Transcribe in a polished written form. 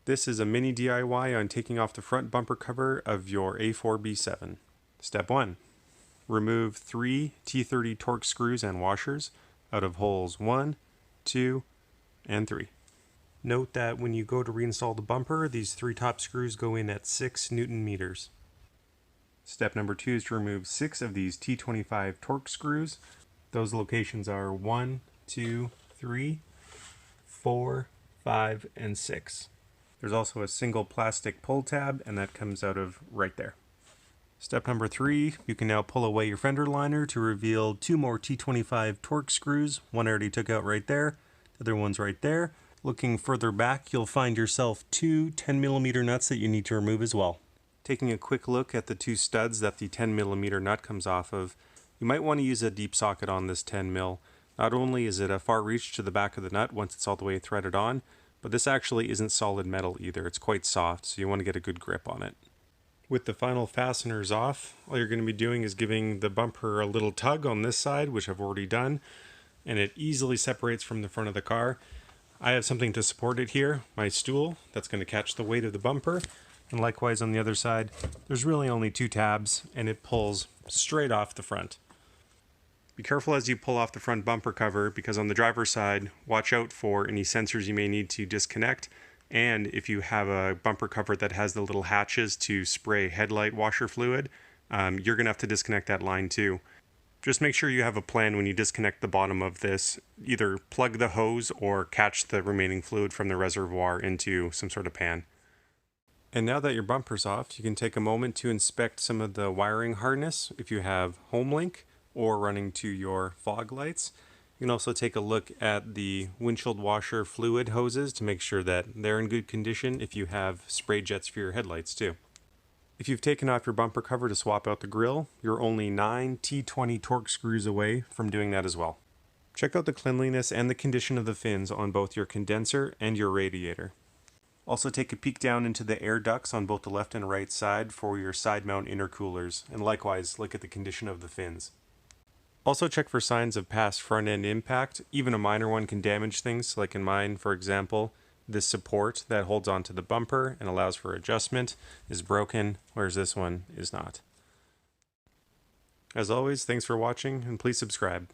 This is a mini DIY on taking off the front bumper cover of your A4 B7. Step 1. Remove 3 T30 Torx screws and washers out of holes 1, 2, and 3. Note that when you go to reinstall the bumper, these 3 top screws go in at 6 Newton meters. Step number 2 is to remove 6 of these T25 Torx screws. Those locations are 1, 2, 3, 4, 5, and 6. There's also a single plastic pull tab, and that comes out of right there. Step number 3, you can now pull away your fender liner to reveal 2 more T25 Torx screws. One I already took out right there, the other one's right there. Looking further back, you'll find yourself 2 10mm nuts that you need to remove as well. Taking a quick look at the 2 studs that the 10mm nut comes off of, you might want to use a deep socket on this 10mm. Not only is it a far reach to the back of the nut once it's all the way threaded on, but this actually isn't solid metal either. It's quite soft, so you want to get a good grip on it. With the final fasteners off, all you're going to be doing is giving the bumper a little tug on this side, which I've already done, and it easily separates from the front of the car. I have something to support it here, my stool, that's going to catch the weight of the bumper, and likewise on the other side, there's really only 2 tabs, and it pulls straight off the front. Be careful as you pull off the front bumper cover, because on the driver's side, watch out for any sensors you may need to disconnect. And if you have a bumper cover that has the little hatches to spray headlight washer fluid, you're going to have to disconnect that line too. Just make sure you have a plan when you disconnect the bottom of this. Either plug the hose or catch the remaining fluid from the reservoir into some sort of pan. And now that your bumper's off, you can take a moment to inspect some of the wiring harness if you have Homelink or running to your fog lights. You can also take a look at the windshield washer fluid hoses to make sure that they're in good condition if you have spray jets for your headlights too. If you've taken off your bumper cover to swap out the grille, you're only 9 T20 Torx screws away from doing that as well. Check out the cleanliness and the condition of the fins on both your condenser and your radiator. Also take a peek down into the air ducts on both the left and right side for your side mount intercoolers, and likewise look at the condition of the fins. Also check for signs of past front end impact. Even a minor one can damage things, like in mine, for example. This support that holds onto the bumper and allows for adjustment is broken, whereas this one is not. As always, thanks for watching, and please subscribe.